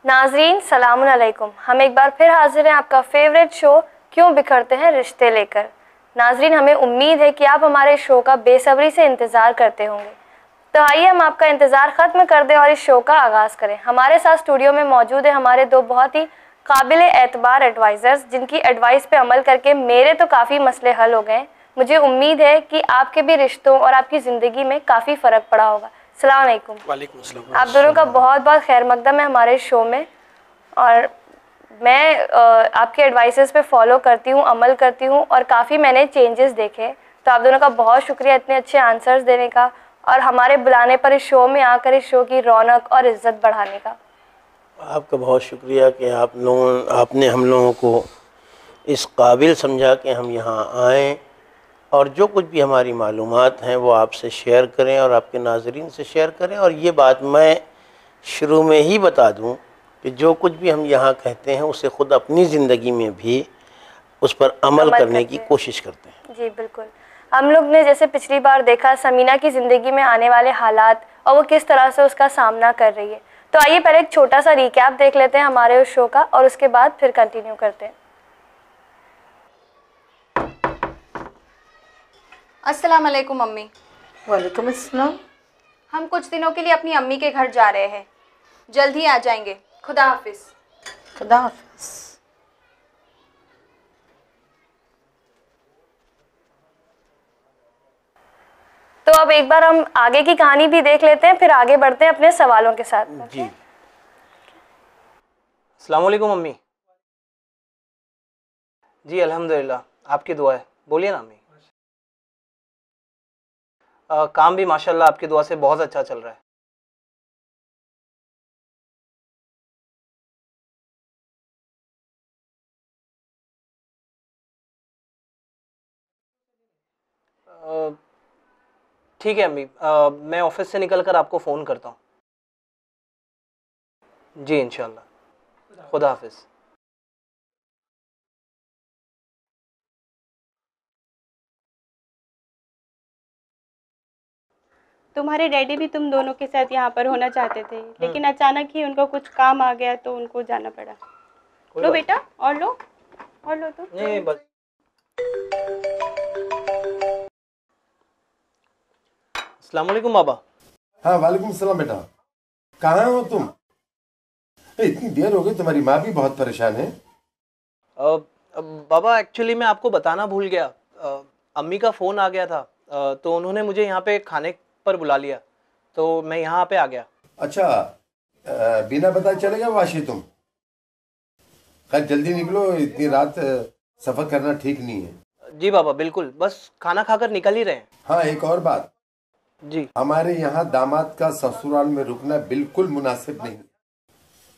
नाजरीन सलामुन अलैकुम। हम एक बार फिर हाजिर हैं आपका फेवरेट शो क्यों बिखरते हैं रिश्ते लेकर। नाजरीन, हमें उम्मीद है कि आप हमारे शो का बेसब्री से इंतज़ार करते होंगे, तो आइए हम आपका इंतज़ार ख़त्म कर दें और इस शो का आगाज़ करें। हमारे साथ स्टूडियो में मौजूद है हमारे दो बहुत ही काबिल एतबार एडवाइज़र्स, जिनकी एडवाइस पे अमल करके मेरे तो काफ़ी मसले हल हो गए। मुझे उम्मीद है कि आपके भी रिश्तों और आपकी ज़िंदगी में काफ़ी फ़र्क पड़ा होगा। अस्सलाम वालेकुम। वालेकुम अस्सलाम। आप दोनों का बहुत बहुत खैर मकदम है हमारे शो में, और मैं आपके एडवाइसेस पे फॉलो करती हूँ, अमल करती हूँ, और काफ़ी मैंने चेंजेस देखे। तो आप दोनों का बहुत शुक्रिया इतने अच्छे आंसर्स देने का और हमारे बुलाने पर इस शो में आकर इस शो की रौनक और इज्जत बढ़ाने का। आपका बहुत शुक्रिया कि आपने हम लोगों को इस काबिल समझा कि हम यहाँ आएँ और जो कुछ भी हमारी मालूमात हैं वो आपसे शेयर करें और आपके नाज़रीन से शेयर करें। और ये बात मैं शुरू में ही बता दूं कि जो कुछ भी हम यहाँ कहते हैं उसे ख़ुद अपनी ज़िंदगी में भी उस पर अमल करने की कोशिश करते हैं। जी बिल्कुल। हम लोग ने जैसे पिछली बार देखा समीना की ज़िंदगी में आने वाले हालात और वो किस तरह से उसका सामना कर रही है। तो आइए पहले एक छोटा सा रिकैप देख लेते हैं हमारे उस शो का और उसके बाद फिर कंटिन्यू करते हैं। अस्सलाम वालेकुम अम्मी। वालेकुम अस्सलाम। हम कुछ दिनों के लिए अपनी अम्मी के घर जा रहे हैं, जल्द ही आ जाएंगे। खुदा हाफिज। खुदा हाफिज। तो अब एक बार हम आगे की कहानी भी देख लेते हैं, फिर आगे बढ़ते हैं अपने सवालों के साथ। जी। अस्सलाम वालेकुम अम्मी। जी अल्हम्दुलिल्लाह, आपकी दुआ है। बोलिए ना अम्मी। काम भी माशाल्लाह आपकी दुआ से बहुत अच्छा चल रहा है। ठीक है अम्मी, मैं ऑफिस से निकल कर आपको फ़ोन करता हूँ। जी इंशाल्लाह। खुदा हाफिज़। तुम्हारे डैडी भी तुम दोनों के साथ यहाँ पर होना चाहते थे, लेकिन अचानक ही उनको कुछ काम आ गया तो उनको जाना पड़ा। लो बेटा, और लो तुम। नहीं बस। अस्सलाम वालेकुम बाबा। हाँ वालेकुम सलाम बेटा, कहाँ हो तुम? इतनी देर हो गई, तुम्हारी माँ भी बहुत परेशान है। बाबा एक्चुअली मैं आपको बताना भूल गया, अम्मी का फ़ोन आ गया था, तो उन्होंने मुझे यहाँ पे खाने पर बुला लिया, तो मैं यहाँ पे आ गया। अच्छा, बिना बताए चले गए वाशी तुम? खैर जल्दी निकलो, इतनी रात सफर करना ठीक नहीं है। जी बाबा बिल्कुल, बस खाना खाकर निकल ही रहे हैं। हाँ एक और बात जी। हमारे यहाँ दामाद का ससुराल में रुकना बिल्कुल मुनासिब नहीं,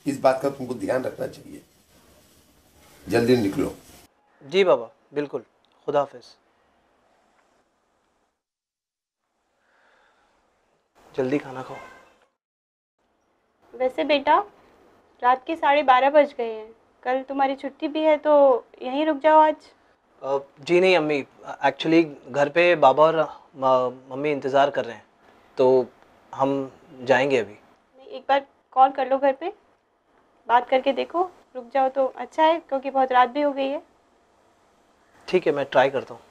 इस बात का तुमको ध्यान रखना चाहिए। जल्दी निकलो। जी बाबा बिल्कुल। खुदा हाफिज़। जल्दी खाना खाओ। वैसे बेटा, रात के 12:30 बज गए हैं, कल तुम्हारी छुट्टी भी है तो यहीं रुक जाओ आज। जी नहीं अम्मी, एक्चुअली घर पे बाबा और मम्मी इंतज़ार कर रहे हैं, तो हम जाएंगे अभी। एक बार कॉल कर लो घर पे, बात करके देखो, रुक जाओ तो अच्छा है, क्योंकि बहुत रात भी हो गई है। ठीक है, मैं ट्राई करता हूँ।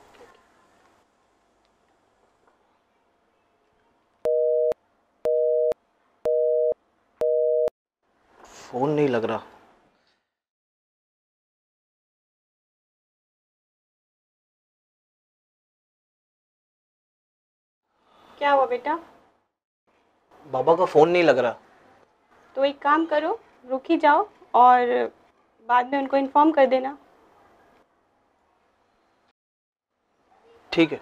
फ़ोन नहीं लग रहा। क्या हुआ बेटा? बाबा का फ़ोन नहीं लग रहा। तो एक काम करो, रुक ही जाओ और बाद में उनको इन्फॉर्म कर देना। ठीक है।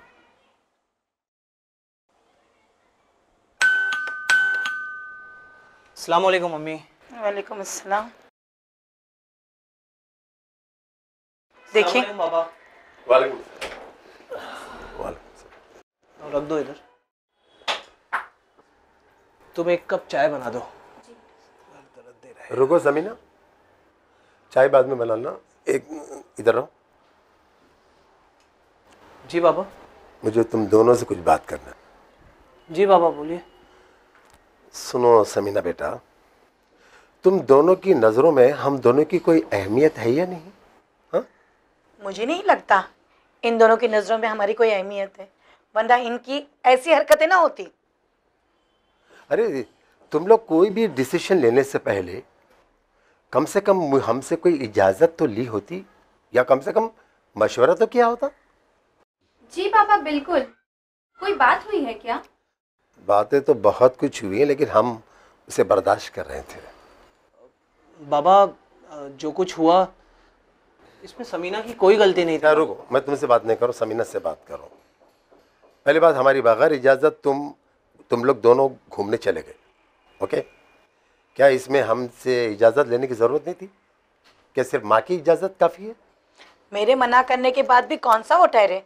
अस्सलाम वालेकुम मम्मी। वालेकुम अस्सलाम। देखिए बाबा। वालेकुम। रख दो इधर। तुम एक कप चाय बना दो। रुको समीना, चाय बाद में बनाना, एक इधर रहो। जी बाबा। मुझे तुम दोनों से कुछ बात करना है। जी बाबा बोलिए। सुनो समीना बेटा, तुम दोनों की नज़रों में हम दोनों की कोई अहमियत है या नहीं? हाँ, मुझे नहीं लगता इन दोनों की नज़रों में हमारी कोई अहमियत है, वरना इनकी ऐसी हरकतें ना होती। अरे तुम लोग कोई भी डिसीजन लेने से पहले कम से कम हमसे कोई इजाज़त तो ली होती, या कम से कम मशवरा तो किया होता। जी पापा बिल्कुल। कोई बात हुई है क्या? बातें तो बहुत कुछ हुई हैं, लेकिन हम उसे बर्दाश्त कर रहे थे। बाबा जो कुछ हुआ इसमें समीना की कोई गलती नहीं थी। रुको, मैं तुमसे बात नहीं करूँ, समीना से बात करो। पहली बात, हमारी बगैर इजाज़त तुम लोग दोनों घूमने चले गए, ओके? क्या इसमें हमसे इजाज़त लेने की ज़रूरत नहीं थी? क्या सिर्फ माँ की इजाज़त काफ़ी है? मेरे मना करने के बाद भी कौन सा वो ठहरे?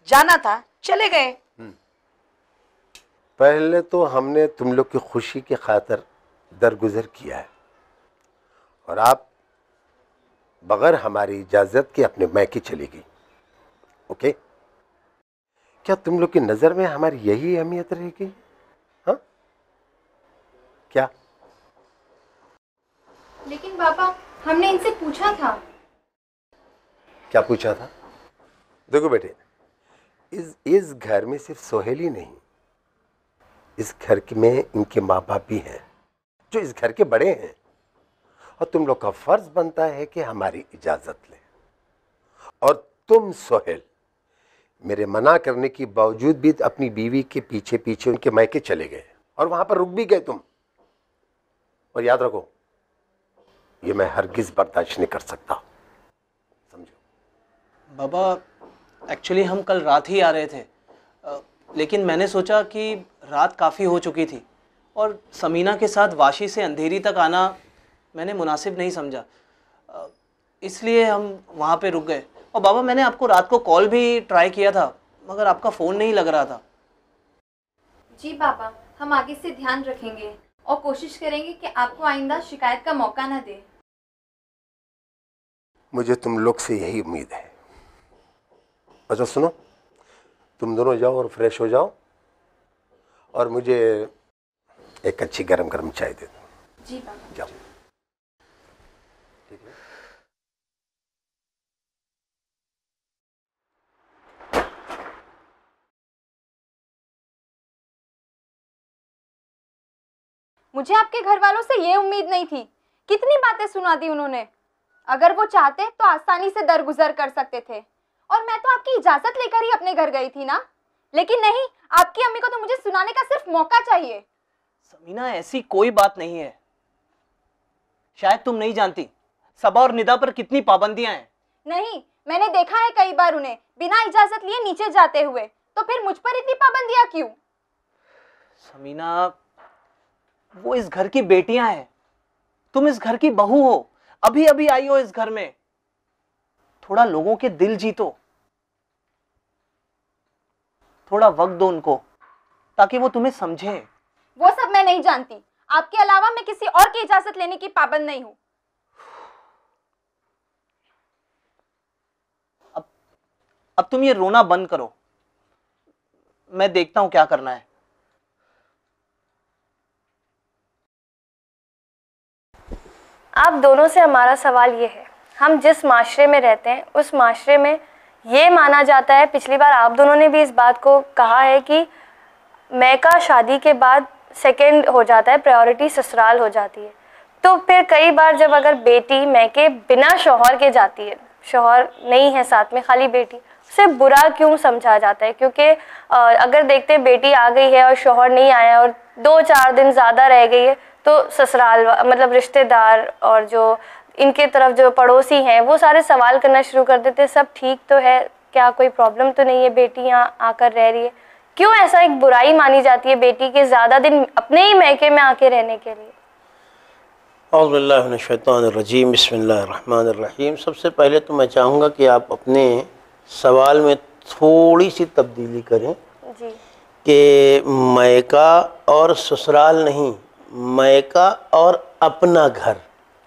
जाना था, चले गए। पहले तो हमने तुम लोग की खुशी की खातिर दरगुजर किया है, और आप बगैर हमारी इजाज़त के अपने मैके चली गई, ओके? क्या तुम लोग की नज़र में हमारी यही अहमियत रहेगी? हाँ, क्या? लेकिन पापा हमने इनसे पूछा था। क्या पूछा था? देखो बेटे, इस घर में सिर्फ सोहेल ही नहीं, इस घर में इनके माँ बाप भी हैं जो इस घर के बड़े हैं, और तुम लोग का फर्ज बनता है कि हमारी इजाज़त लें। और तुम सोहेल मेरे मना करने के बावजूद भी अपनी बीवी के पीछे पीछे उनके मैके चले गए, और वहां पर रुक भी गए तुम। और याद रखो, ये मैं हरगिज़ बर्दाश्त नहीं कर सकता, समझो? बाबा एक्चुअली हम कल रात ही आ रहे थे, लेकिन मैंने सोचा कि रात काफ़ी हो चुकी थी और समीना के साथ वाशी से अंधेरी तक आना मैंने मुनासिब नहीं समझा, इसलिए हम वहाँ पे रुक गए। और बाबा मैंने आपको रात को कॉल भी ट्राई किया था, मगर आपका फ़ोन नहीं लग रहा था। जी पापा, हम आगे से ध्यान रखेंगे और कोशिश करेंगे कि आपको आइंदा शिकायत का मौका ना दे। मुझे तुम लोग से यही उम्मीद है। अच्छा सुनो, तुम दोनों जाओ और फ्रेश हो जाओ, और मुझे एक अच्छी गरम गरम चाय दे दो। जी पापा। जाओ। ठीक है। मुझे आपके घर वालों से ये उम्मीद नहीं थी। कितनी बातें सुना दी उन्होंने। अगर वो चाहते तो आसानी से दरगुजर कर सकते थे, और मैं तो आपकी इजाजत लेकर ही अपने घर गई थी ना। लेकिन नहीं, आपकी अम्मी को तो मुझे सुनाने का सिर्फ मौका चाहिए। समीना ऐसी कोई बात नहीं है, शायद तुम नहीं जानती सबा और निदा पर कितनी पाबंदियां हैं। नहीं, मैंने देखा है कई बार उन्हें बिना इजाजत लिए नीचे जाते हुए, तो फिर मुझ पर इतनी पाबंदियां क्यों? समीना वो इस घर की बेटियां हैं, तुम इस घर की बहू हो, अभी अभी आई हो इस घर में। थोड़ा लोगों के दिल जीतो, थोड़ा वक्त दो उनको ताकि वो तुम्हें समझे। वो सब मैं नहीं जानती। आपके अलावा मैं किसी और की इजाजत लेने की पाबंद नहीं हूँ। अब तुम ये रोना बंद करो, मैं देखता हूं क्या करना है। आप दोनों से हमारा सवाल ये है, हम जिस माशरे में रहते हैं उस माशरे में ये माना जाता है, पिछली बार आप दोनों ने भी इस बात को कहा है कि मैका शादी के बाद सेकंड हो जाता है, प्रायोरिटी ससुराल हो जाती है। तो फिर कई बार जब अगर बेटी मैके बिना शौहर के जाती है, शौहर नहीं है साथ में, खाली बेटी, उसे बुरा क्यों समझा जाता है? क्योंकि अगर देखते हैं बेटी आ गई है और शौहर नहीं आया और 2-4 दिन ज़्यादा रह गई है, तो ससुराल मतलब रिश्तेदार और जो इनके तरफ जो पड़ोसी हैं वो सारे सवाल करना शुरू कर देते हैं, सब ठीक तो है, क्या कोई प्रॉब्लम तो नहीं है, बेटी यहाँ आकर रह रही है। क्यों ऐसा एक बुराई मानी जाती है बेटी के ज़्यादा दिन अपने ही मैके में आके रहने के लिए? औज़ु बिल्लाहि मिनश शैतानिर रजीम, बिस्मिल्लाहिर्रहमानिर रहीम। सबसे पहले तो मैं चाहूँगा कि आप अपने सवाल में थोड़ी सी तब्दीली करें जी। कि मैका और ससुराल नहीं, मैका और अपना घर।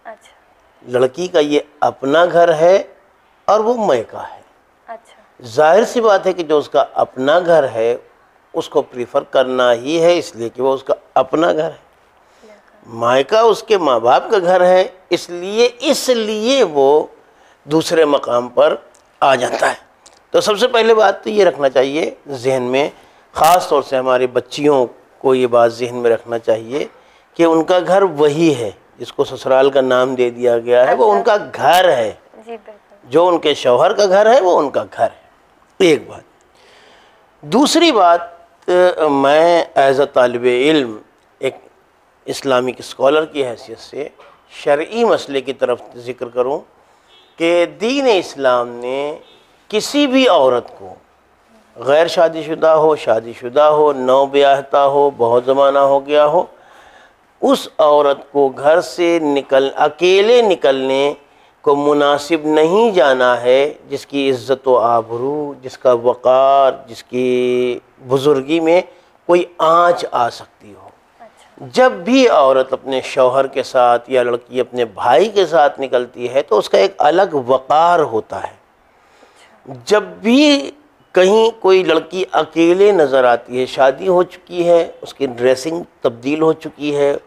अच्छा लड़की का ये अपना घर है और वो मैका है। अच्छा, जाहिर सी बात है कि जो उसका अपना घर है उसको प्रीफर करना ही है, इसलिए कि वो उसका अपना घर है। मायका उसके माँ बाप का घर है, इसलिए वो दूसरे मकाम पर आ जाता है। तो सबसे पहले बात तो ये रखना चाहिए जहन में, ख़ास तौर से हमारे बच्चियों को ये बात जहन में रखना चाहिए कि उनका घर वही है जिसको ससुराल का नाम दे दिया गया है, वो उनका घर है। जी बिल्कुल। जो उनके शौहर का घर है वो उनका घर है। एक बात। दूसरी बात, मैं एज़ अ तालिब इल्म, एक इस्लामिक स्कॉलर की हैसियत से शरई मसले की तरफ ज़िक्र करूं कि दीन इस्लाम ने किसी भी औरत को, गैर शादीशुदा हो, शादीशुदा हो, नौ ब्याहता हो, बहुत ज़माना हो गया हो, उस औरत को घर से अकेले निकलने को मुनासिब नहीं जाना है जिसकी इज़्ज़त व आबरू, जिसका वक़ार, जिसकी बुज़ुर्गी में कोई आँच आ सकती हो। जब भी औरत अपने शौहर के साथ या लड़की अपने भाई के साथ निकलती है तो उसका एक अलग वक़ार होता है। जब भी कहीं कोई लड़की अकेले नज़र आती है, शादी हो चुकी है, उसकी ड्रेसिंग तब्दील हो चुकी है,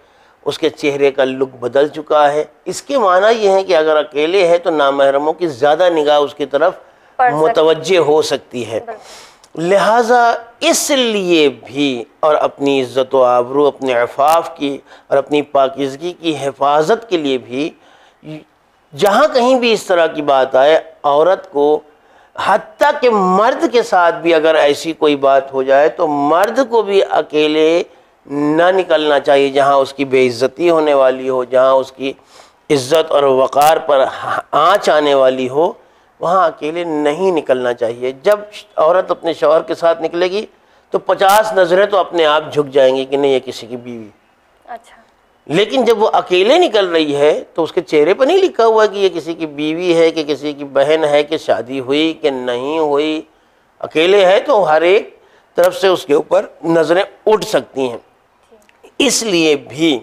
उसके चेहरे का लुक बदल चुका है, इसके माना ये है कि अगर अकेले है तो नामहरमों की ज़्यादा निगाह उसकी तरफ मुतवज्जे हो सकती है। लिहाजा इसलिए भी, और अपनी इज़्ज़त व आबरू, अपने अफ़ाफ़ की और अपनी पाकीज़गी की हिफाजत के लिए भी, जहाँ कहीं भी इस तरह की बात आए, औरत को, हत्ता कि मर्द के साथ भी अगर ऐसी कोई बात हो जाए तो मर्द को भी अकेले ना निकलना चाहिए। जहाँ उसकी बेइज्जती होने वाली हो, जहाँ उसकी इज़्ज़त और वक़ार पर आँच आने वाली हो, वहाँ अकेले नहीं निकलना चाहिए। जब औरत अपने शौहर के साथ निकलेगी तो 50 नज़रें तो अपने आप झुक जाएंगी कि नहीं ये किसी की बीवी। अच्छा। लेकिन जब वो अकेले निकल रही है तो उसके चेहरे पर नहीं लिखा हुआ कि ये किसी की बीवी है, कि किसी की बहन है, कि शादी हुई कि नहीं हुई। अकेले है तो हर एक तरफ से उसके ऊपर नज़रें उठ सकती हैं। इसलिए भी,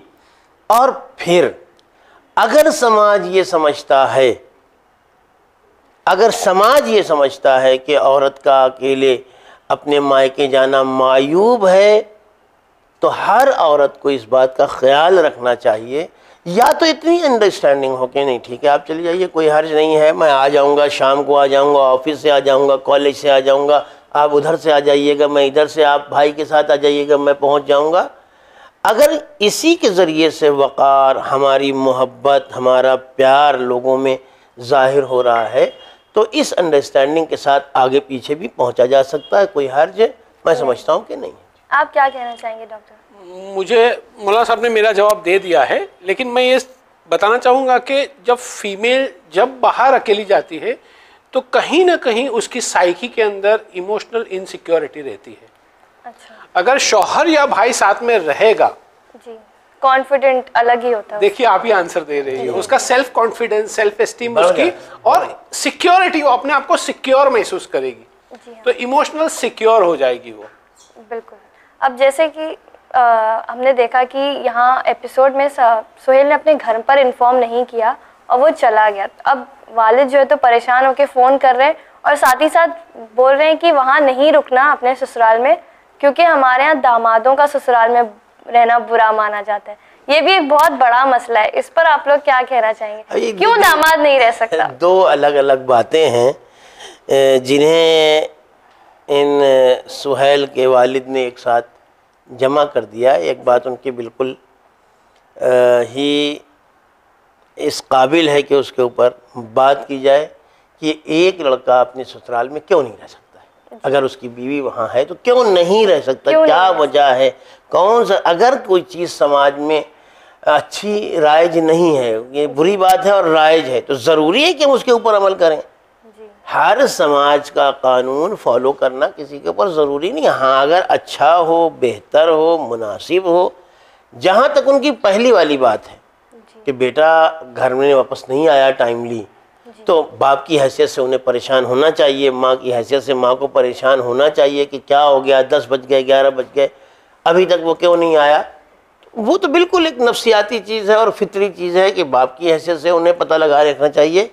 और फिर अगर समाज ये समझता है कि औरत का अकेले अपने मायके जाना मायूब है, तो हर औरत को इस बात का ख्याल रखना चाहिए, या तो इतनी अंडरस्टैंडिंग हो कि नहीं ठीक है आप चली जाइए, कोई हर्ज नहीं है, मैं आ जाऊंगा, शाम को आ जाऊंगा, ऑफिस से आ जाऊंगा, कॉलेज से आ जाऊंगा, आप उधर से आ जाइएगा, मैं इधर से, आप भाई के साथ आ जाइएगा, मैं पहुंच जाऊंगा। अगर इसी के ज़रिए से वक़ार, हमारी मोहब्बत, हमारा प्यार लोगों में ज़ाहिर हो रहा है तो इस अंडरस्टैंडिंग के साथ आगे पीछे भी पहुंचा जा सकता है। कोई हर्ज मैं समझता हूं कि नहीं। आप क्या कहना चाहेंगे डॉक्टर? मुझे मौलाना साहब ने मेरा जवाब दे दिया है, लेकिन मैं ये बताना चाहूँगा कि जब फीमेल जब बाहर अकेली जाती है तो कहीं ना कहीं उसकी साइकी के अंदर इमोशनल इनसिक्योरिटी रहती है। अच्छा। अगर शौहर या भाई साथ में रहेगा, जी, कॉन्फिडेंट अलग ही होता है। देखिए आप ही आंसर दे रही हो, उसका सेल्फ कॉन्फिडेंस, सेल्फ एस्टीम उसकी, और सिक्योरिटी, वो अपने आप को सिक्योर महसूस करेगी। जी हाँ। तो इमोशनल सिक्योर हो जाएगी वो। बिल्कुल। अब जैसे कि हमने देखा कि यहाँ एपिसोड में सुहेल ने अपने घर पर इन्फॉर्म नहीं किया और वो चला गया। अब वालिद जो है तो परेशान होकर फ़ोन कर रहे हैं और साथ ही साथ बोल रहे हैं कि वहाँ नहीं रुकना अपने ससुराल में, क्योंकि हमारे यहाँ दामादों का ससुराल में रहना बुरा माना जाता है। ये भी एक बहुत बड़ा मसला है, इस पर आप लोग क्या कहना चाहेंगे? क्यों दामाद नहीं रह सकता? दो अलग अलग बातें हैं जिन्हें इन सुहेल के वालिद ने एक साथ जमा कर दिया। एक बात उनकी बिल्कुल ही इस काबिल है कि उसके ऊपर बात की जाए कि एक लड़का अपने ससुराल में क्यों नहीं रह सकता है। अगर उसकी बीवी वहाँ है तो क्यों नहीं रह सकता, क्या वजह है, कौन सा, अगर कोई चीज़ समाज में अच्छी राइज नहीं है, ये बुरी बात है और राइज है, तो ज़रूरी है कि हम उसके ऊपर अमल करें। हर समाज का कानून फॉलो करना किसी के ऊपर ज़रूरी नहीं। हाँ, अगर अच्छा हो, बेहतर हो, मुनासिब हो। जहाँ तक उनकी पहली वाली बात है कि बेटा घर में वापस नहीं आया टाइमली, तो बाप की हैसियत से उन्हें परेशान होना चाहिए, माँ की हैसियत से माँ को परेशान होना चाहिए कि क्या हो गया, 10 बज गए, 11 बज गए, अभी तक वो क्यों नहीं आया। वो तो बिल्कुल एक नफ्सियाती चीज़ है और फितरी चीज़ है कि बाप की हैसियत से उन्हें पता लगा रखना चाहिए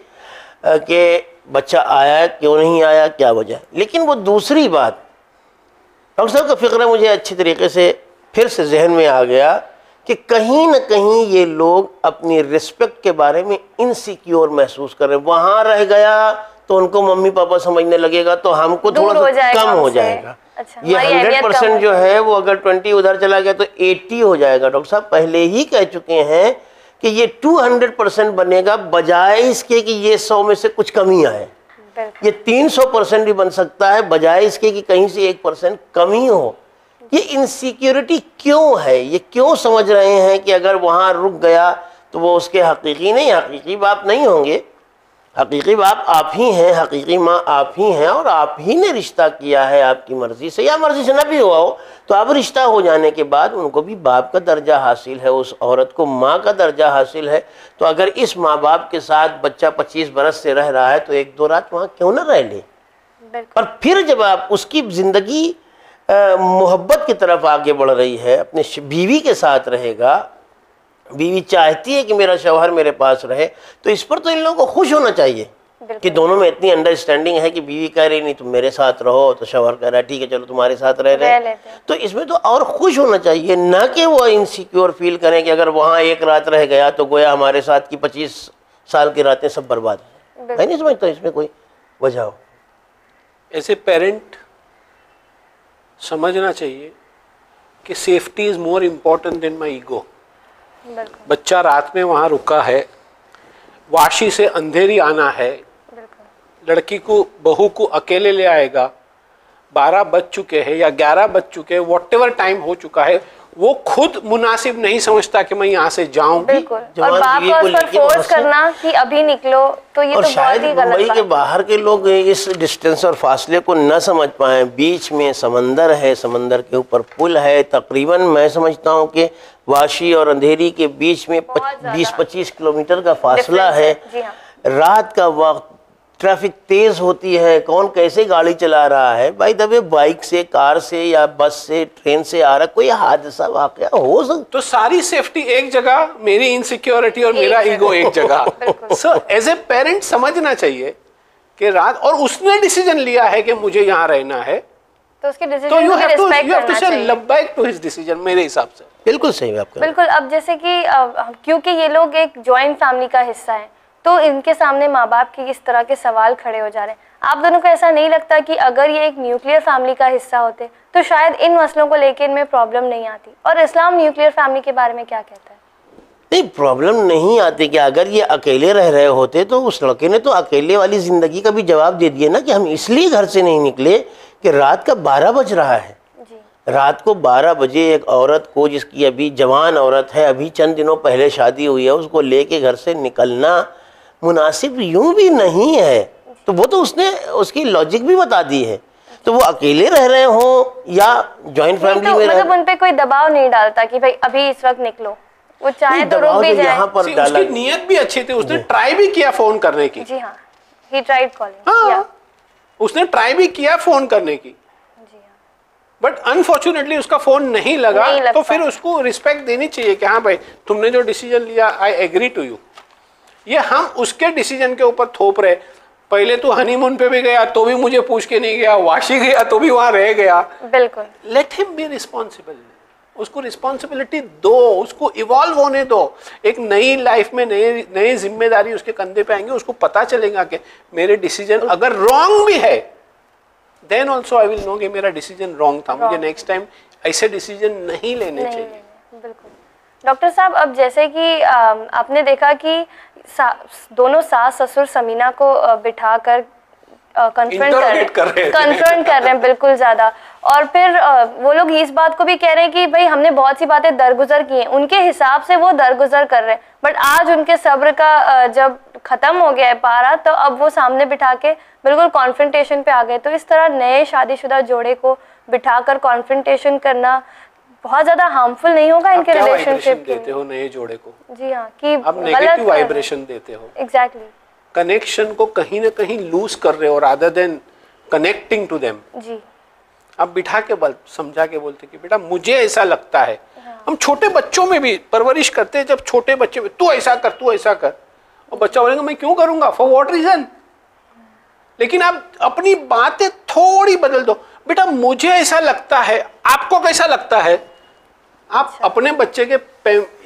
कि बच्चा आया, क्यों नहीं आया, क्या वजह। लेकिन वो दूसरी बात, डॉक्टर साहब का फ़िक्र मुझे अच्छी तरीके से फिर से जहन में आ गया कि कहीं ना कहीं ये लोग अपनी रिस्पेक्ट के बारे में इनसिक्योर महसूस कर रहे हैं। वहाँ रह गया तो उनको मम्मी पापा समझने लगेगा तो हमको दूर थोड़ा हो सा जाएगा कम हो हमसे। जाएगा। अच्छा, ये हमारी अहमियत कम 100% हो जो है वो अगर 20 उधर चला गया तो 80 हो जाएगा। डॉक्टर साहब पहले ही कह चुके हैं कि ये 200% बनेगा, बजाय इसके कि ये 100 में से कुछ कमी आए। बिल्कुल। ये 300% भी बन सकता है, बजाय इसके कि कहीं से 1% कमी हो। ये इनसिक्योरिटी क्यों है? ये क्यों समझ रहे हैं कि अगर वहाँ रुक गया तो वो उसके हकीकी नहीं, हकीकी बाप नहीं होंगे। हकीकी बाप आप ही हैं, हकीकी माँ आप ही हैं, और आप ही ने रिश्ता किया है आपकी मर्जी से या मर्जी से ना भी हुआ हो, तो अब रिश्ता हो जाने के बाद उनको भी बाप का दर्जा हासिल है, उस औरत को माँ का दर्जा हासिल है। तो अगर इस माँ बाप के साथ बच्चा 25 बरस से रह रहा है तो 1-2 रात वहाँ क्यों ना रह ले। और फिर जब आप उसकी ज़िंदगी मोहब्बत की तरफ आगे बढ़ रही है, अपने बीवी के साथ रहेगा, बीवी चाहती है कि मेरा शौहर मेरे पास रहे, तो इस पर तो इन लोगों को खुश होना चाहिए कि दोनों में इतनी अंडरस्टैंडिंग है कि बीवी कह रही नहीं तुम मेरे साथ रहो, तो शौहर कह रहा है ठीक है चलो तुम्हारे साथ रह रहे। तो इसमें तो और खुश होना चाहिए, ना कि वो इनसिक्योर फील करें कि अगर वहाँ 1 रात रह गया तो गोया हमारे साथ की 25 साल की रातें सब बर्बाद हैं। मैं नहीं समझता इसमें कोई वजह हो। ऐसे पेरेंट समझना चाहिए कि safety is more important then my ego. बच्चा रात में वहाँ रुका है, वाशी से अंधेरी आना है, लड़की को बहू को अकेले ले आएगा, 12 बज चुके हैं या 11 बज चुके हैं, व्हाटएवर टाइम हो चुका है, वो खुद मुनासिब नहीं समझता कि मैं यहाँ से जाऊँ। बिल्कुल। और बाप को उस पर फोर्स करना कि अभी निकलो, तो ये तो बहुत ही गलत मुंबई के बाहर के लोग इस डिस्टेंस और फासले को न समझ पाए। बीच में समंदर है, समंदर के ऊपर पुल है, तकरीबन मैं समझता हूँ कि वाशी और अंधेरी के बीच में 20-25 किलोमीटर का फासला है। रात का वक्त ट्रैफिक तेज होती है, कौन कैसे गाड़ी चला रहा है, भाई दबे बाइक से, कार से या बस से, ट्रेन से आ रहा, कोई हादसा वाकया हो सकता। तो सारी सेफ्टी एक जगह, मेरी इनसिक्योरिटी और मेरा ईगो एक जगह। सो एज ए पेरेंट समझना चाहिए कि रात, और उसने डिसीजन लिया है कि मुझे यहाँ रहना है, तो उसके डिसीजन तो को रिस्पेक्ट करना चाहिए। लब्बैक टू हिज डिसीजन, मेरे हिसाब से बिल्कुल सही है आपका। बिल्कुल। अब जैसे कि क्योंकि ये लोग एक जॉइंट फैमिली का हिस्सा है, तो इनके सामने माँ बाप के इस तरह के सवाल खड़े हो जा रहे हैं। आप दोनों को ऐसा नहीं लगता कि अगर ये एक न्यूक्लियर फैमिली का हिस्सा होते तो शायद इन मसलों को लेकर इनमें प्रॉब्लम नहीं आती? और इस्लाम न्यूक्लियर फैमिली के बारे में क्या कहता है? नहीं, प्रॉब्लम नहीं आती कि अगर ये अकेले रह रहे होते तो उस लड़के ने तो अकेले वाली ज़िंदगी का भी जवाब दे दिया ना कि हम इसलिए घर से नहीं निकले कि रात का 12 बज रहा है। रात को 12 बजे एक औरत को, जिसकी अभी जवान औरत है, अभी चंद दिनों पहले शादी हुई है, उसको लेके घर से निकलना मुनासिब यूं भी नहीं है। तो वो तो उसने उसकी लॉजिक भी बता दी है। तो वो अकेले रह रहे हो या जॉइंट फैमिली तो में मतलब उन पे कोई दबाव नहीं डालता कि भाई अभी इस वक्त निकलो, वो चाहे तो रुक भी जाए। पर डाला, उसकी नीयत भी अच्छी थी, उसने ट्राई भी किया फोन करने की। जी हाँ, ही ट्राइड कॉलिंग। हाँ, उसने ट्राई भी किया फोन करने की, बट अनफॉर्चुनेटली उसका फोन नहीं लगा। तो फिर उसको रिस्पेक्ट देनी चाहिए कि हाँ भाई तुमने जो डिसीजन लिया, आई एग्री टू यू। ये हम उसके डिसीजन के ऊपर थोप रहे। पहले तो हनीमून पे भी गया तो भी मुझे पूछ के नहीं गया, वाशी गया तो भी वहां रह गया। बिल्कुल। लेट हिम बी रिस्पॉन्सिबल, उसको रिस्पॉन्सिबिलिटी दो, उसको इवॉल्व होने दो। एक नई लाइफ में नई जिम्मेदारी उसके कंधे पे आएंगे, उसको पता चलेगा कि मेरे डिसीजन अगर रॉन्ग भी है, then also I will know कि मेरा डिसीजन रॉन्ग था, मुझे नेक्स्ट टाइम ऐसे डिसीजन नहीं लेने चाहिए। बिल्कुल। डॉक्टर साहब, अब जैसे कि आपने देखा कि दोनों सास ससुर समीना को बिठाकर कन्फ्रंट कर रहे हैं बिल्कुल ज़्यादा, और फिर वो लोग इस बात को भी कह रहे हैं कि भाई हमने बहुत सी बातें दरगुजर की हैं, उनके हिसाब से वो दरगुजर कर रहे हैं, बट आज उनके सब्र का जब ख़त्म हो गया है पारा, तो अब वो सामने बिठा के बिल्कुल कॉन्फ्रंटेशन पे आ गए। तो इस तरह नए शादीशुदा जोड़े को बिठाकर कॉन्फ्रंटेशन करना बहुत ज़्यादा हार्मफुल नहीं होगा इनके रिलेशनशिप के? देते हो नए जोड़े को, जी हाँ, कि आप नेगेटिव वाइब्रेशन देते हो। एग्जैक्टली। कनेक्शन को कहीं ना कहीं लूज कर रहे हो rather than connecting to them. जी। आप बिठा के समझा के बोलते कि बेटा मुझे ऐसा लगता है। हाँ। हम छोटे बच्चों में भी परवरिश करते हैं, जब छोटे बच्चे में तू ऐसा कर, तू ऐसा कर, और बच्चा बोलेगा मैं क्यों करूंगा, फॉर व्हाट रीजन। लेकिन आप अपनी बातें थोड़ी बदल दो, बेटा मुझे ऐसा लगता है, आपको कैसा लगता है, आप अपने बच्चे के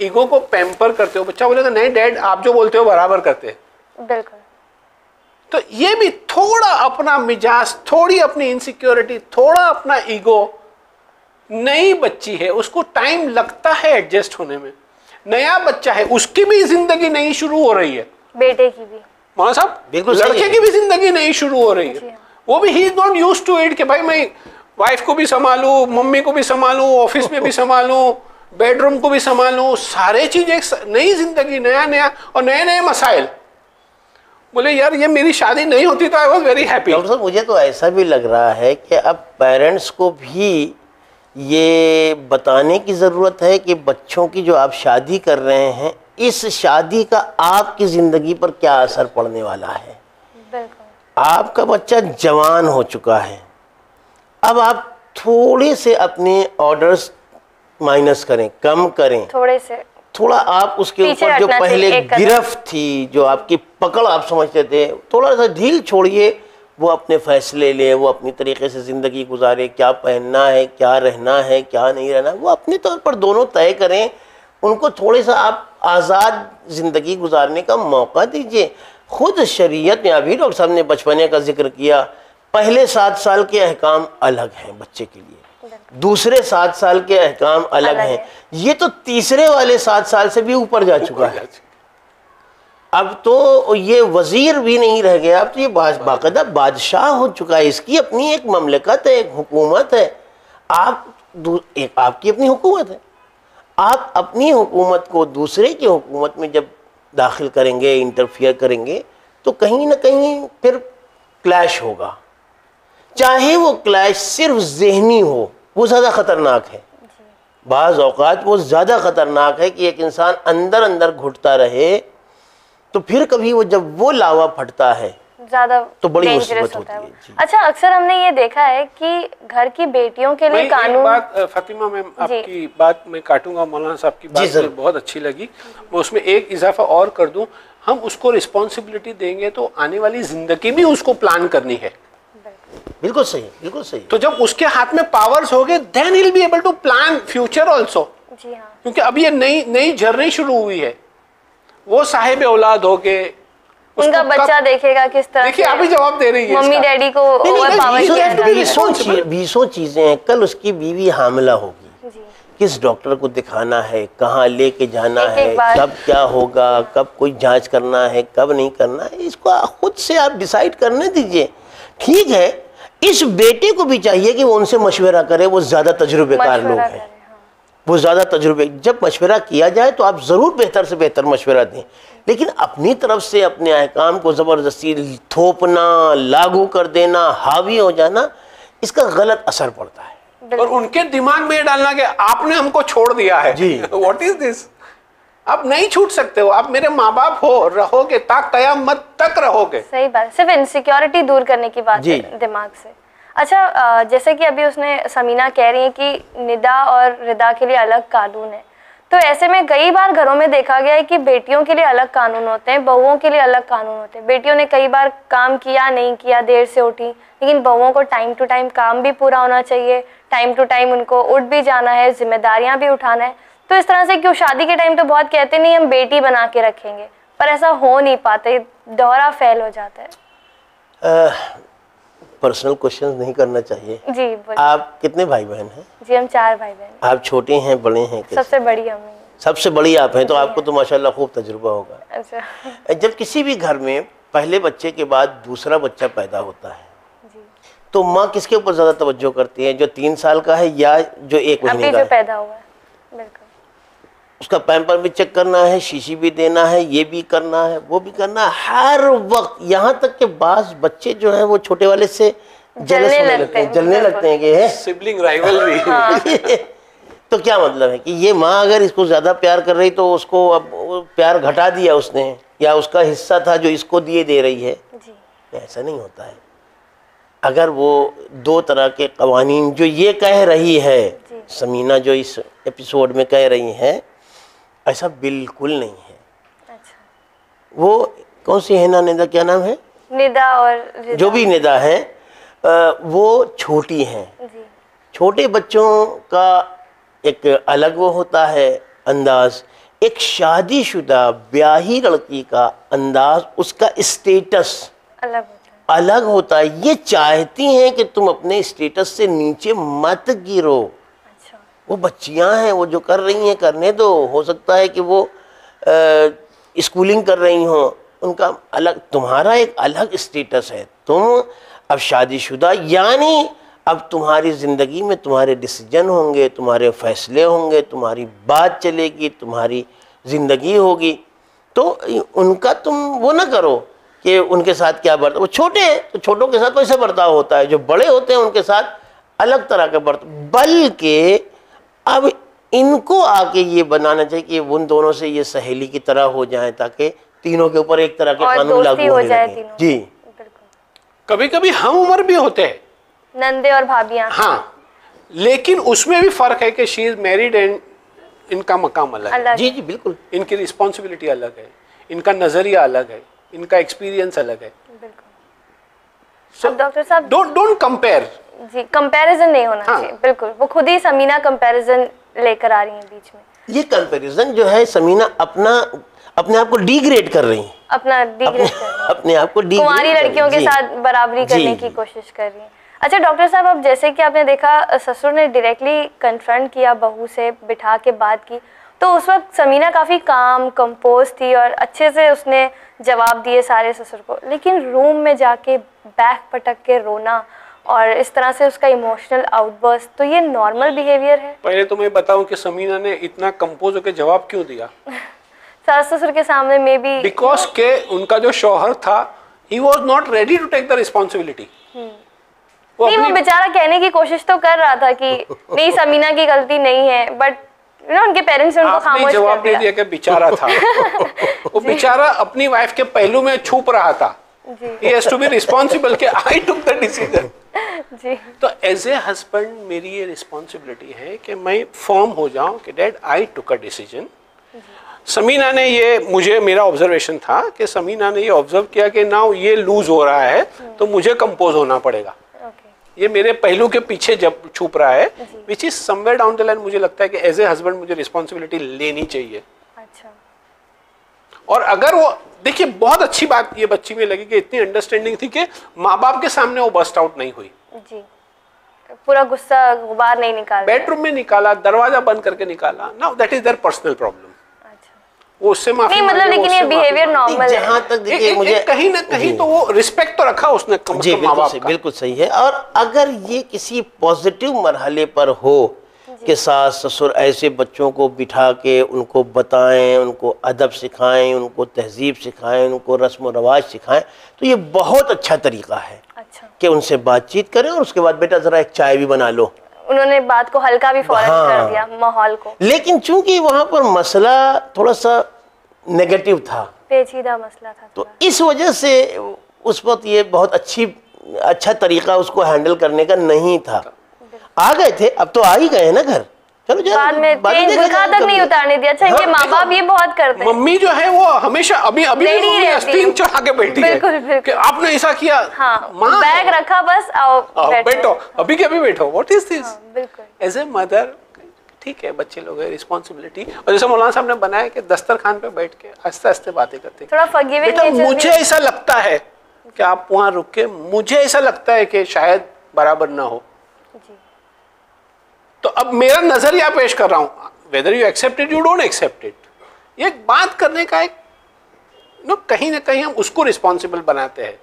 ईगो को पैम्पर करते हो, बच्चा बोलेगा नहीं डैड आप जो बोलते हो बराबर करते हैं। बिल्कुल। तो ये भी थोड़ा अपना मिजाज, थोड़ी अपनी इनसिक्योरिटी, थोड़ा अपना ईगो, नई बच्ची है उसको टाइम लगता है एडजस्ट होने में, नया बच्चा है उसकी भी जिंदगी नई शुरू हो रही है, बेटे की भी मौलाना साहब बिल्कुल लड़के की भी जिंदगी नई शुरू हो रही है। वो भी he is not used to it कि भाई मैं वाइफ को भी संभालूं, मम्मी को भी संभालूं, ऑफिस में भी संभालूं, बेडरूम को भी संभालूं, सारे चीज एक नई जिंदगी, नया नया और नए नए मसाइल। बोले यार ये मेरी शादी नहीं होती तो I was very happy. Doctor साहब मुझे तो ऐसा भी लग रहा है कि अब पेरेंट्स को भी ये बताने की ज़रूरत है कि बच्चों की जो आप शादी कर रहे हैं, इस शादी का आपकी ज़िंदगी पर क्या असर पड़ने वाला है। बिल्कुल। आपका बच्चा जवान हो चुका है, अब आप थोड़े से अपने ऑर्डर्स माइनस करें, कम करें, थोड़े से थोड़ा आप उसके पीछे ऊपर जो हटना पहले चाहिए, एक कदम। गिरफ्त थी, जो आपकी पकड़ आप समझते थे, थोड़ा सा ढील छोड़िए, वो अपने फैसले ले, वो अपनी तरीके से ज़िंदगी गुजारे, क्या पहनना है, क्या रहना है, क्या नहीं रहना, वो अपने तौर पर दोनों तय करें। उनको थोड़े सा आप आज़ाद ज़िंदगी गुजारने का मौका दीजिए। खुद शरीयत में, अभी डॉक्टर साहब ने बचपने का जिक्र किया, पहले 7 साल के अहकाम अलग हैं बच्चे के लिए, दूसरे 7 साल के अहकाम अलग हैं, ये तो तीसरे वाले 7 साल से भी ऊपर जा चुका है। अब तो ये वजीर भी नहीं रह गया, अब तो ये बाकायदा बादशाह हो चुका है। इसकी अपनी एक ममलकत है, एक हुकूमत है, आपकी अपनी हुकूमत है। आप अपनी हुकूमत को दूसरे की हुकूमत में जब दाखिल करेंगे, इंटरफियर करेंगे, तो कहीं ना कहीं फिर क्लैश होगा। चाहे वो क्लैश सिर्फ ज़हनी हो, वो ज़्यादा ख़तरनाक है। बाज़ औक़ात वो ज़्यादा ख़तरनाक है कि एक इंसान अंदर अंदर घुटता रहे, तो फिर कभी वो जब वो लावा फटता है ज्यादा तो बड़ी dangerous मुसीबत होता है होती वो। है। जी। अच्छा, अक्सर हमने ये देखा है कि घर की बेटियों के लिए एक कानून। बात फातिमा मैम, आपकी बात मैं काटूंगा, मौलाना साहब की बात मुझे बहुत अच्छी लगी, मैं उसमें एक इजाफा और कर दूं, हम उसको रिस्पॉन्सिबिलिटी देंगे तो आने वाली जिंदगी भी उसको प्लान करनी है। बिल्कुल सही, बिल्कुल सही। तो जब उसके हाथ में पावर्स होंगे, then he will be able to plan future also. जी हाँ। क्योंकि अब ये नई जर्नी शुरू हुई है, वो साहिब औलाद हो गए, उनका बच्चा देखेगा किस तरह। देखिए अभी जवाब दे रही है मम्मी डैडी को ओवर पावर किया। 20 चीजें हैं। कल उसकी बीवी हामिला होगी, किस डॉक्टर को दिखाना है, कहाँ लेके जाना है, कब क्या होगा, कब कोई जांच करना है, कब नहीं करना है, इसको खुद से आप डिसाइड करने दीजिए। ठीक है, इस बेटे को भी चाहिए कि वो उनसे मशवरा करे, वो ज्यादा तजुर्बेकार लोग हैं, वो ज़्यादा तजुर्बे, जब मशवरा किया जाए तो आप ज़रूर बेहतर से बेहतर मशवरा दें, लेकिन अपनी तरफ से अपने अहकाम को ज़बरदस्ती थोपना, लागू कर देना, हावी हो जाना, इसका गलत असर पड़ता है। और उनके दिमाग में ये डालना कि आपने हमको छोड़ दिया है। जी। What is this? आप नहीं छूट सकते हो, आप मेरे माँ बाप हो, रहोगे ता कयामत तक रहोगे। सही बात, सिर्फ इनसिक्योरिटी दूर करने की बात है दिमाग से। अच्छा, जैसे कि अभी उसने समीना कह रही है कि निदा और रिदा के लिए अलग कानून है, तो ऐसे में कई बार घरों में देखा गया है कि बेटियों के लिए अलग कानून होते हैं, बहुओं के लिए अलग कानून होते हैं। बेटियों ने कई बार काम किया नहीं किया, देर से उठी, लेकिन बहुओं को टाइम टू टाइम काम भी पूरा होना चाहिए, टाइम टू टाइम उनको उठ भी जाना है, जिम्मेदारियां भी उठाना है। तो इस तरह से क्यों शादी के टाइम तो बहुत कहते नहीं हम बेटी बना के रखेंगे, पर ऐसा हो नहीं पाता, दोहरा फेल हो जाता है। पर्सनल क्वेश्चन नहीं करना चाहिए। जी बोलिए। आप कितने भाई बहन हैं? जी हम 4 भाई बहन। आप छोटे हैं बड़े हैं? सबसे बड़ी हम हैं। सबसे बड़ी आप हैं, तो आपको तो माशाल्लाह खूब तजुर्बा होगा। अच्छा। जब किसी भी घर में पहले बच्चे के बाद दूसरा बच्चा पैदा होता है, तो माँ किसके ऊपर ज़्यादा तवज्जो करती है, जो 3 साल का है या जो 1 महीने का जो पैदा हुआ है? बिल्कुल। उसका पैम्पर भी चेक करना है, शीशी भी देना है, ये भी करना है, वो भी करना है, हर वक्त। यहाँ तक के बास बच्चे जो है वो छोटे वाले से जलने लगते हैं कि है सिबलिंग राइवलरी। तो क्या मतलब है कि ये माँ अगर इसको ज़्यादा प्यार कर रही तो उसको अब प्यार घटा दिया उसने, या उसका हिस्सा था जो इसको दे रही है। ऐसा नहीं होता है। अगर वो 2 तरह के कवानीन जो ये कह रही है समीना, जो इस एपिसोड में कह रही हैं, ऐसा बिल्कुल नहीं है। अच्छा। वो कौन सी है ना, निदा क्या नाम है? निदा और जो भी निदा है वो छोटी हैं। छोटे बच्चों का एक अलग वो होता है अंदाज, एक शादीशुदा ब्याही लड़की का अंदाज, उसका स्टेटस अलग होता अलग होता है। ये चाहती हैं कि तुम अपने स्टेटस से नीचे मत गिरो। है। अच्छा, वो बच्चियां हैं, वो जो कर रही हैं करने दो, हो सकता है कि वो स्कूलिंग कर रही हों, उनका अलग, तुम्हारा एक अलग स्टेटस है। तुम अब शादीशुदा, यानी अब तुम्हारी ज़िंदगी में तुम्हारे डिसीजन होंगे, तुम्हारे फैसले होंगे, तुम्हारी बात चलेगी, तुम्हारी ज़िंदगी होगी। तो उनका तुम वो ना करो कि उनके साथ क्या बर्ताव, वो छोटे हैं तो छोटों के साथ वैसे बर्ताव होता है, जो बड़े होते हैं उनके साथ अलग तरह का बर्ताव। बल्कि अब इनको आके ये बनाना चाहिए कि उन दोनों से ये सहेली की तरह हो जाए, ताकि तीनों के ऊपर एक तरह के और कानून लागू दोस्ती हो होने जाए लगे। तीनों। जी, बिल्कुल। कभी कभी हम उम्र भी होते हैं, नंदे और भाभियां। हाँ, लेकिन उसमें भी फर्क है कि शी इज मैरिड एंड इनका मकाम अलग है, अलग जी जी बिल्कुल। इनकी रिस्पॉन्सिबिलिटी अलग है, इनका नजरिया अलग है, इनका एक्सपीरियंस अलग है। बिल्कुल। अब डॉक्टर साहब, डोंट कंपेयर। जी, कंपैरिजन नहीं होना हाँ। चाहिए। बिल्कुल, वो खुद ही समीना कंपैरिजन लेकर आ रही हैं बीच में। ये कंपैरिजन जो है, समीना अपने आप को डिग्रेड कर रही हैं, अपना डिग्रेड कर रही हैं। अपने आप को डिग्रेड कुंवारी लड़कियों के साथ बराबरी करने की कोशिश कर रही हैं। अच्छा डॉक्टर साहब, अब जैसे कि आपने देखा ससुर ने डायरेक्टली कन्फ्रंट किया, बहू से बिठा के बात की, तो उस वक्त समीना काफ़ी काम कंपोज थी और अच्छे से उसने जवाब दिए सारे ससुर को। लेकिन रूम में जाके बैक पटक के रोना और इस तरह से उसका इमोशनल आउटबर्स्ट, तो ये नॉर्मल बिहेवियर है? पहले तो मैं बताऊं कि समीना ने इतना कंपोज होकर जवाब क्यों दिया। सास ससुर के सामने में भी, बिकॉज के उनका जो शौहर था, he was not ready to take the responsibility. नहीं, वो बेचारा कहने की कोशिश तो कर रहा था कि नहीं समीना की गलती नहीं है, बट उनके पेरेंट्स ने उनको खामोश जवाब कर दे दिया। दिया कि बेचारा था। वो बेचारा अपनी वाइफ के पहलू में छुप रहा था। He has to be responsible कि I took the decision। जी। तो एज ए हस्बैंड मेरी ये रिस्पॉन्सिबिलिटी है कि मैं फर्म हो जाऊं कि that I took a decision. Samina ने ये, मुझे मेरा ऑब्जर्वेशन था कि समीना ने ये ऑब्जर्व किया कि नाउ ये लूज हो रहा है तो मुझे कंपोज होना पड़ेगा। ये मेरे पहलू के पीछे जब छुप रहा है, which is somewhere down the line मुझे लगता है कि एज ए हस्बैंड मुझे रिस्पॉन्सिबिलिटी लेनी चाहिए। अच्छा। और अगर वो, देखिए बहुत अच्छी बात ये बच्ची में लगी कि इतनी अंडरस्टैंडिंग थी कि माँ बाप के सामने वो बस्ट आउट नहीं हुई, जी, पूरा गुस्सा गुबार नहीं निकाला, बेडरूम में निकाला, दरवाजा बंद करके निकाला। Now that is their personal problem. अच्छा। वो उससे माफी नहीं, मतलब मांगे, लेकिन वो ये उससे माफी बिहेवियर मांगे। नॉर्मल है। जहाँ तक देखिए मुझे कहीं ना कहीं तो वो रिस्पेक्ट तो रखा उसने कम जी से कम माँ बिल्कुल बाप सही, का। बिल्कुल सही है। और अगर ये किसी पॉजिटिव मरहले पर हो कि सास ससुर ऐसे बच्चों को बिठा के उनको बताएं, उनको अदब सिखाएं, उनको तहजीब सिखाएं, उनको रस्म व रवाज सिखाएं, तो ये बहुत अच्छा तरीका है। अच्छा। कि उनसे बातचीत करें और उसके बाद बेटा ज़रा एक चाय भी बना लो। उन्होंने बात को हल्का भी फौरन हाँ। कर दिया, माहौल को। लेकिन चूंकि वहाँ पर मसला थोड़ा सा नेगेटिव था, पेचीदा मसला था तो थोड़ा। इस वजह से उस वक्त ये बहुत अच्छा तरीका उसको हैंडल करने का नहीं था। आ गए थे, अब तो आ ही गए हैं ना घर, चलो बाद में बाद में चेंज देखा बुखा जाएगा तक नहीं कभी। उतारने दिया। अच्छा, ये माँ बाप ये बहुत करते हैं। मम्मी जो है वो हमेशा अभी Ready भी रहती आस्तीन है। चढ़ा के बैठी है बिल्कुल, बिल्कुल। कि आपने ऐसा किया। हाँ, माँ बैग रखा, बस आओ बैठो, अभी के अभी बैठो। What is this? बिल्कुल। एज ए मदर, ठीक है, बच्चे लोग है, रिस्पॉन्सिबिलिटी। और जैसे मौलाना साहब ने बनाया कि दस्तरखान पे बैठ के आस्ते आस्ते बातें करते, थोड़ा forgiving बेटा nature मुझे भी- ऐसा लगता है कि आप वहां रुक के, मुझे ऐसा लगता है कि शायद बराबर ना हो, जी। तो अब मेरा नजरिया पेश कर रहा हूं, whether you accept it, you don't accept it. ये एक बात करने का एक कहीं ना कहीं हम उसको रिस्पॉन्सिबल बनाते हैं,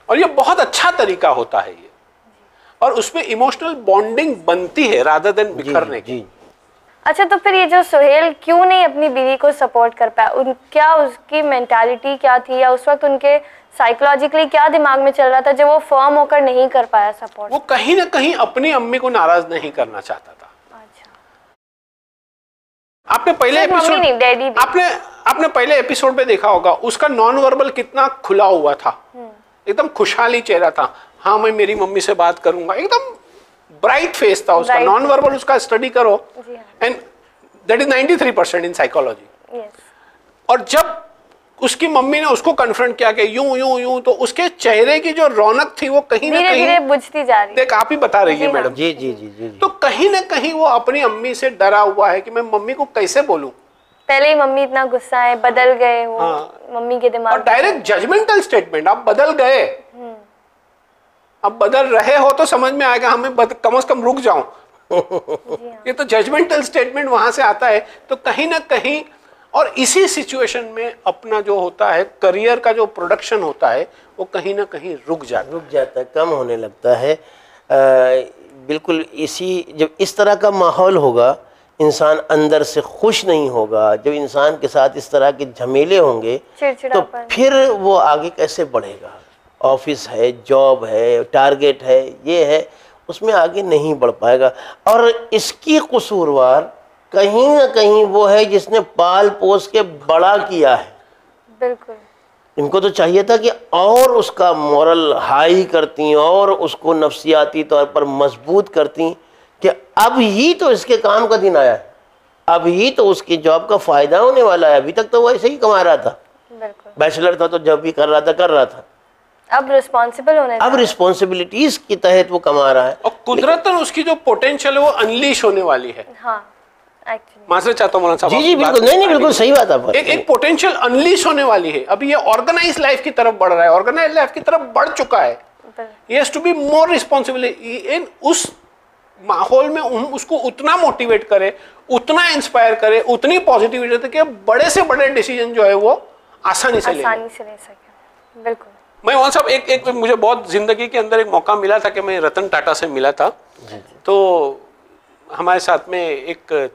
और ये बहुत अच्छा तरीका होता है ये, और उसमें इमोशनल बॉन्डिंग बनती है रादर देन बिखरने की। अच्छा, तो फिर ये जो सुहेल क्यों नहीं अपनी बीवी को सपोर्ट कर पाया? क्या उसकी मेंटालिटी क्या थी, या उस वक्त उनके साइकोलॉजिकली क्या दिमाग में चल रहा था जो वो फर्म होकर नहीं कर पाया सपोर्ट? वो कहीं ना कहीं अपनी अम्मी को नाराज नहीं करना चाहता था। अच्छा। आपने पहले सिर्फ मम्मी एपिसोड नहीं, डैडी भी। आपने पहले एपिसोड में देखा होगा, उसका नॉन वर्बल कितना खुला हुआ था, एकदम खुशहाली चेहरा था। हाँ, मैं मेरी मम्मी से बात करूंगा, एकदम ब्राइट फेस था उसका। Bright नॉन वर्बल उसका स्टडी करो, जी हाँ। And that is 93% in psychology. Yes. और जब उसकी मम्मी ने उसको कन्फ्रंट किया कि यूं यूं यूं, तो उसके चेहरे की जो रौनक थी वो कहीं ना धीरे धीरे कहीं बुझती जा रही। देख आप ही बता रही है मैडम। जी जी जी जी। तो कहीं ना कहीं वो अपनी अम्मी से डरा हुआ है कि मैं मम्मी को कैसे बोलूं। पहले ही मम्मी इतना गुस्सा है, बदल गए वो। हाँ। मम्मी के दिमाग और डायरेक्ट जजमेंटल स्टेटमेंट, आप बदल गए, अब बदल रहे हो तो समझ में आएगा, हमें कम से कम रुक जाओ। ये तो जजमेंटल स्टेटमेंट वहां से आता है। तो कहीं ना कहीं, और इसी सिचुएशन में अपना जो होता है करियर का जो प्रोडक्शन होता है वो कहीं ना कहीं रुक जाता है, कम होने लगता है। बिल्कुल इसी, जब इस तरह का माहौल होगा, इंसान अंदर से खुश नहीं होगा, जब इंसान के साथ इस तरह के झमेले होंगे तो फिर वो आगे कैसे बढ़ेगा। ऑफिस है, जॉब है, टारगेट है, ये है, उसमें आगे नहीं बढ़ पाएगा। और इसकी कसूरवार कहीं ना कहीं वो है जिसने पाल पोस के बड़ा किया है। बिल्कुल। इनको तो चाहिए था कि और उसका मोरल हाई करती और उसको नफ्सियाती तौर पर मजबूत करती कि अब ही तो इसके काम का दिन आया है, अब ही तो उसकी जॉब का फ़ायदा होने वाला है। अभी तक तो वो ऐसे ही कमा रहा था, बैचलर था तो जब भी कर रहा था। अब रिस्पॉन्सिबल होने, अब रिस्पॉन्सिबिलिटीज के तहत वो कमा रहा है, और कुदरतन उसकी जो पोटेंशियल है वो अनलीश होने वाली है। हाँ, माजरत चाहता हूँ मौलाना साहब। जी जी बिल्कुल, नहीं बिल्कुल सही बात है। एक पोटेंशियल अनलीश होने वाली है। अभी ये ऑर्गेनाइज लाइफ की तरफ बढ़ रहा है, ऑर्गेनाइज लाइफ की तरफ बढ़ चुका है। He has to be more responsible. In उस माहौल में उसको उतना मोटिवेट करे, उतना इंस्पायर करे, उतनी पॉजिटिविटी दे कि बड़े से बड़े डिसीजन जो है वो आसानी से ले सके। बिल्कुल। मैं वहाँ साहब एक मुझे बहुत जिंदगी के अंदर एक मौका मिला था कि मैं रतन टाटा से मिला था। तो हमारे साथ में एक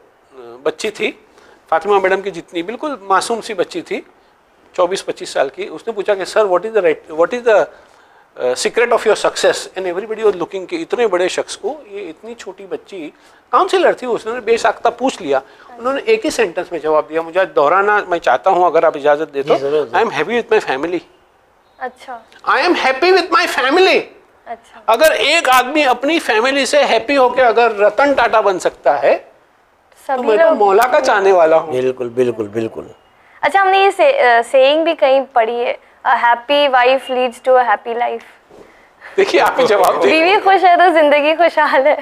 बच्ची थी, फातिमा मैडम की जितनी, बिल्कुल मासूम सी बच्ची थी, 24-25 साल की। उसने पूछा कि sir what is the secret of your success, and everybody was looking कि इतने बड़े शख्स को, ये इतनी छोटी बच्ची काउंसिलर थी, उसने बेसाख्ता पूछ लिया। उन्होंने एक ही सेंटेंस में जवाब दिया, मुझे दोहराना मैं चाहता हूँ अगर आप इजाज़त दे तो। I am happy with my family. अच्छा, I am happy with my family. अच्छा, अगर एक आदमी अपनी फैमिली से हैप्पी होकर अगर रतन टाटा बन सकता है तो मैं तो मौला का चाहने वाला हूँ। बिल्कुल बिल्कुल बिल्कुल। अच्छा, हमने ये सेइंग भी कहीं पढ़ी है, a happy wife leads to a happy life. देखिए आप ही जवाब दे। बीवी खुश है तो जिंदगी खुशहाल है।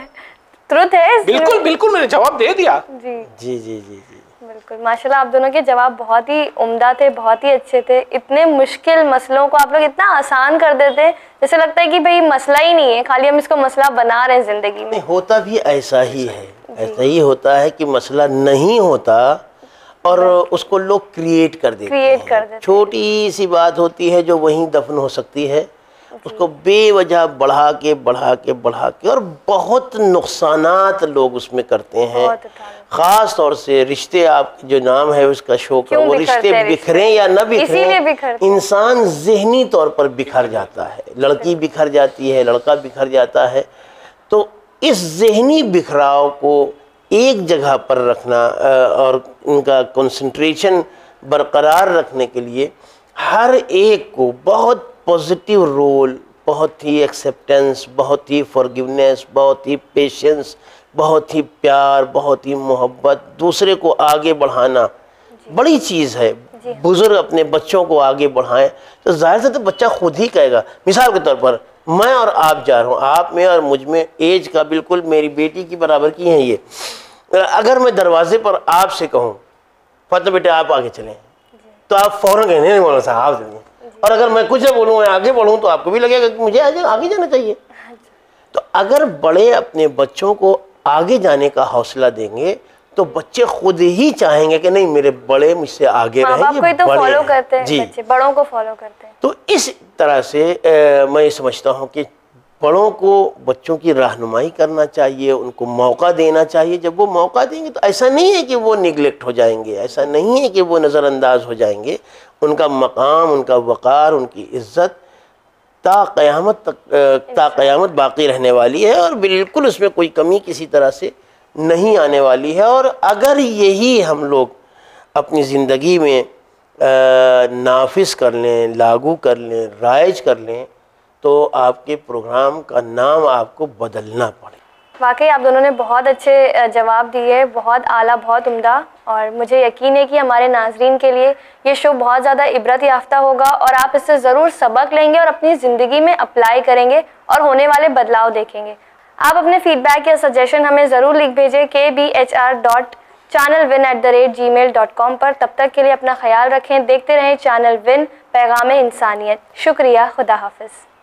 ट्रुथ है। बिल्कुल बिल्कुल, मैंने जवाब दे दिया। जी जी जी जी जी बिल्कुल। माशाल्लाह, आप दोनों के जवाब बहुत ही उम्दा थे, बहुत ही अच्छे थे। इतने मुश्किल मसलों को आप लोग इतना आसान कर देते हैं, जैसे लगता है कि भाई मसला ही नहीं है, खाली हम इसको मसला बना रहे हैं जिंदगी में। होता भी ऐसा ही है, ऐसा ही होता है कि मसला नहीं होता और उसको लोग क्रिएट कर देते हैं। छोटी सी बात होती है जो वहीं दफन हो सकती है, उसको बेवजह बढ़ा के और बहुत नुकसानात लोग उसमें करते हैं। ख़ास तौर से रिश्ते, आप जो नाम है उसका शो का, वो रिश्ते बिखरें या न बिखरें, इंसान ज़हनी तौर पर बिखर जाता है। लड़की बिखर जाती है, लड़का बिखर जाता है। तो इस ज़हनी बिखराव को एक जगह पर रखना और उनका कंसंट्रेशन बरकरार रखने के लिए हर एक को बहुत पॉजिटिव रोल, बहुत ही एक्सेप्टेंस, बहुत ही फॉरगिवनेस, बहुत ही पेशेंस, बहुत ही प्यार, बहुत ही मोहब्बत, दूसरे को आगे बढ़ाना बड़ी चीज़ है। बुज़ुर्ग अपने बच्चों को आगे बढ़ाएं तो जाहिर से तो बच्चा खुद ही कहेगा। मिसाल के तौर पर मैं और आप जा रहा हूँ, आप में और मुझ में एज का बिल्कुल मेरी बेटी की बराबर की हैं ये। अगर मैं दरवाजे पर आपसे कहूँ फातिमा बेटे आप आगे चलें, तो आप फ़ौरन कहें नहीं मौलाना साहब आप चलिए। और अगर मैं कुछ बोलूँ, मैं आगे बढ़ूँ, तो आपको भी लगेगा कि मुझे आगे जाना चाहिए। तो अगर बड़े अपने बच्चों को आगे जाने का हौसला देंगे तो बच्चे खुद ही चाहेंगे कि नहीं मेरे बड़े मुझसे आगे रहें, ये तो बड़े फॉलो करते हैं, जी, बच्चे बड़ों को फॉलो करते हैं। तो इस तरह से मैं समझता हूँ कि बड़ों को बच्चों की रहनुमाई करना चाहिए, उनको मौका देना चाहिए। जब वो मौका देंगे तो ऐसा नहीं है कि वो निगलेक्ट हो जाएंगे, ऐसा नहीं है कि वो नज़रअंदाज हो जाएंगे। उनका मकाम, उनका वक़ार, उनकी इज़्ज़त ता क़यामत बाकी रहने वाली है और बिल्कुल उसमें कोई कमी किसी तरह से नहीं आने वाली है। और अगर यही हम लोग अपनी ज़िंदगी में नाफिज कर लें, लागू कर लें, राइज कर लें, तो आपके प्रोग्राम का नाम आपको बदलना पड़े। वाकई आप दोनों ने बहुत अच्छे जवाब दिए, बहुत आला, बहुत उम्दा, और मुझे यकीन है कि हमारे नाजरीन के लिए ये शो बहुत ज़्यादा इबरत याफ्ता होगा और आप इससे ज़रूर सबक लेंगे और अपनी ज़िंदगी में अप्लाई करेंगे और होने वाले बदलाव देखेंगे। आप अपने फीडबैक या सजेशन हमें ज़रूर लिख भेजें kbhr.channelwin@gmail.com पर। तब तक के लिए अपना ख्याल रखें, देखते रहें चैनल विन, पैगाम इंसानियत। शुक्रिया, खुदा हाफिज़।